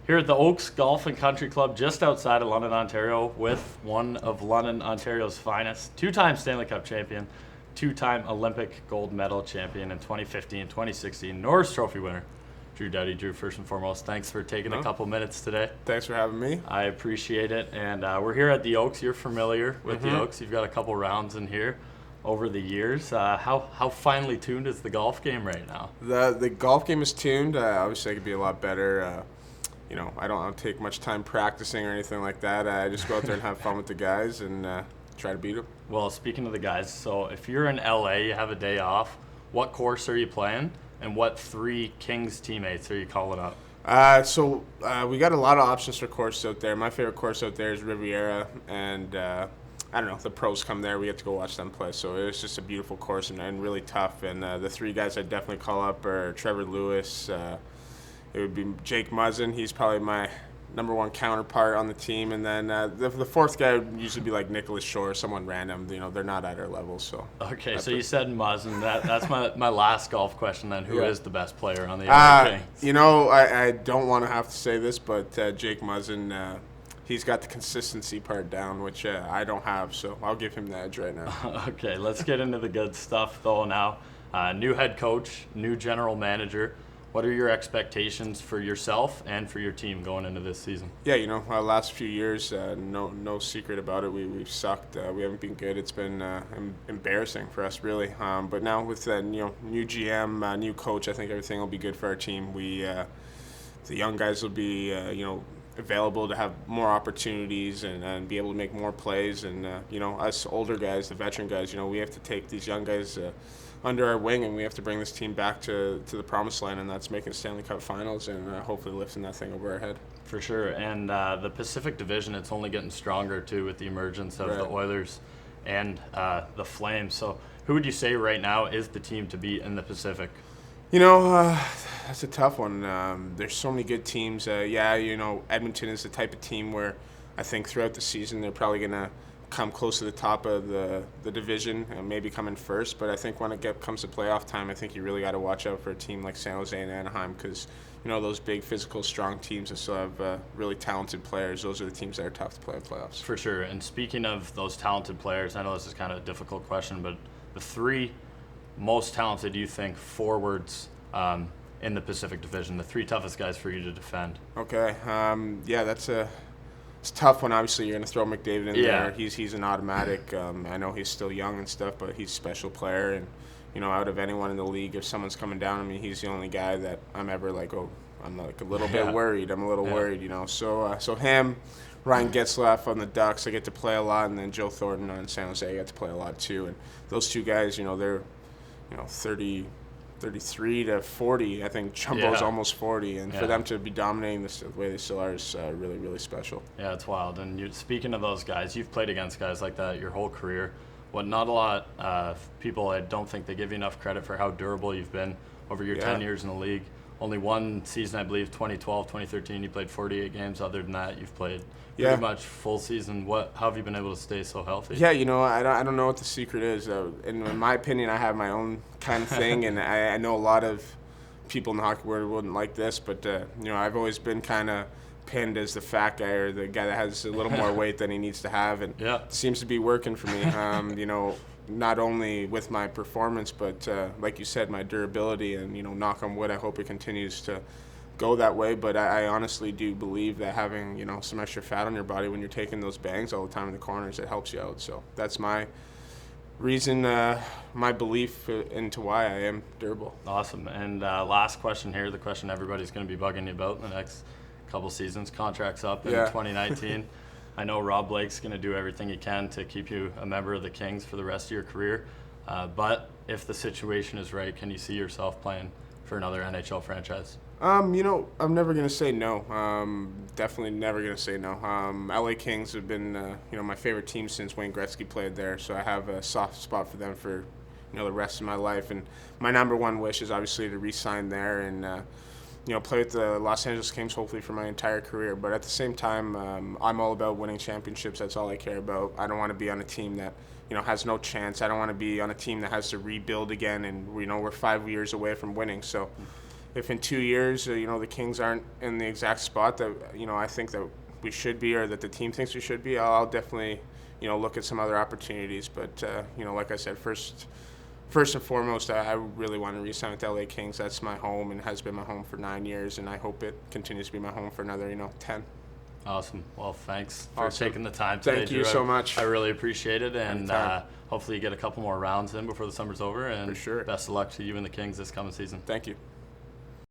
Here at the Oaks Golf and Country Club just outside of London, Ontario, with one of London, Ontario's finest, two-time Stanley Cup champion, two-time Olympic gold medal champion in 2015, 2016, Norris Trophy winner, Drew Doughty. Drew, first and foremost, thanks for taking a couple minutes today. Thanks for having me. I appreciate it. And we're here at the Oaks. You're familiar with the Oaks. You've got a couple rounds in here over the years. How finely tuned is the golf game right now? The golf game is tuned. Obviously, it could be a lot better. I don't take much time practicing or anything like that. I just go out there and have fun with the guys and try to beat them. Well, speaking of the guys, so if you're in LA, you have a day off, what course are you playing, and what three Kings teammates are you calling up? We got a lot of options for courses out there. My favorite course out there is Riviera, and I don't know, the pros come there. We get to go watch them play. So it's just a beautiful course and really tough. And the three guys I'd definitely call up are Trevor Lewis. It would be Jake Muzzin. He's probably my number one counterpart on the team. And then the fourth guy would usually be like Nicholas Shore, someone random. They're not at our level. So okay, so you said Muzzin. That's my last golf question then. Who is the best player on the LA Kings? I don't want to have to say this, but Jake Muzzin, he's got the consistency part down, which I don't have. So I'll give him the edge right now. Okay, let's get into the good stuff though now. New head coach, new general manager. What are your expectations for yourself and for your team going into this season? Yeah, last few years, no secret about it. We've sucked. We haven't been good. It's been embarrassing for us, really. But now with new GM, new coach, I think everything will be good for our team. The young guys will be available to have more opportunities and be able to make more plays. And us older guys, the veteran guys, we have to take these young guys under our wing, and we have to bring this team back to the promised land, and that's making Stanley Cup Finals and hopefully lifting that thing over our head. For sure. And the Pacific Division, it's only getting stronger too with the emergence of the Oilers and the Flames. So who would you say right now is the team to beat in the Pacific? That's a tough one. There's so many good teams. Edmonton is the type of team where I think throughout the season they're probably going to come close to the top of the division and maybe come in first. But I think when it comes to playoff time, I think you really got to watch out for a team like San Jose and Anaheim because, those big, physical, strong teams that still have really talented players. Those are the teams that are tough to play in playoffs. For sure. And speaking of those talented players, I know this is kind of a difficult question, but the three most talented, you think, forwards in the Pacific Division, the three toughest guys for you to defend? Okay. It's a tough one. Obviously, you're going to throw McDavid in there. He's an automatic. I know he's still young and stuff, but he's a special player. And, out of anyone in the league, if someone's coming down on me, he's the only guy that I'm ever like, I'm like a little bit worried. I'm a little worried, So him, Ryan Getzlaf on the Ducks, I get to play a lot. And then Joe Thornton on San Jose, I get to play a lot too. And those two guys, they're, 33 to 40. I think Jumbo's almost 40, and for them to be dominating the way they still are is really, really special. Yeah, it's wild. And speaking of those guys, you've played against guys like that your whole career. What not a lot of people, I don't think they give you enough credit for how durable you've been over your 10 years in the league. Only one season, I believe, 2012, 2013, you played 48 games. Other than that, you've played pretty much full season. How have you been able to stay so healthy? Yeah, I don't know what the secret is. In my opinion, I have my own kind of thing, and I know a lot of people in the hockey world wouldn't like this, but I've always been kind of pinned as the fat guy or the guy that has a little more weight than he needs to have, and it seems to be working for me. Not only with my performance, but like you said, my durability, and knock on wood, I hope it continues to go that way. But I honestly do believe that having some extra fat on your body when you're taking those bangs all the time in the corners, it helps you out. So that's my reason, my belief into why I am durable. Awesome. And last question here, the question everybody's going to be bugging you about in the next couple seasons. Contract's up in 2019. I know Rob Blake's going to do everything he can to keep you a member of the Kings for the rest of your career. But if the situation is right, can you see yourself playing for another NHL franchise? I'm never going to say no. Definitely never going to say no. LA Kings have been, my favorite team since Wayne Gretzky played there. So I have a soft spot for them for, the rest of my life. And my number one wish is obviously to re-sign there and, play with the Los Angeles Kings hopefully for my entire career. But at the same time, I'm all about winning championships. That's all I care about. I don't want to be on a team that, has no chance. I don't want to be on a team that has to rebuild again, and we're 5 years away from winning. So, if in 2 years, the Kings aren't in the exact spot that, I think that we should be, or that the team thinks we should be, I'll definitely, look at some other opportunities. But, like I said, first and foremost, I really want to re-sign with the LA Kings. That's my home and has been my home for 9 years, and I hope it continues to be my home for another, 10. Awesome. Well, thanks for taking the time today, Thank you Drew. So much. I really appreciate it, and hopefully you get a couple more rounds in before the summer's over. And for sure. Best of luck to you and the Kings this coming season. Thank you.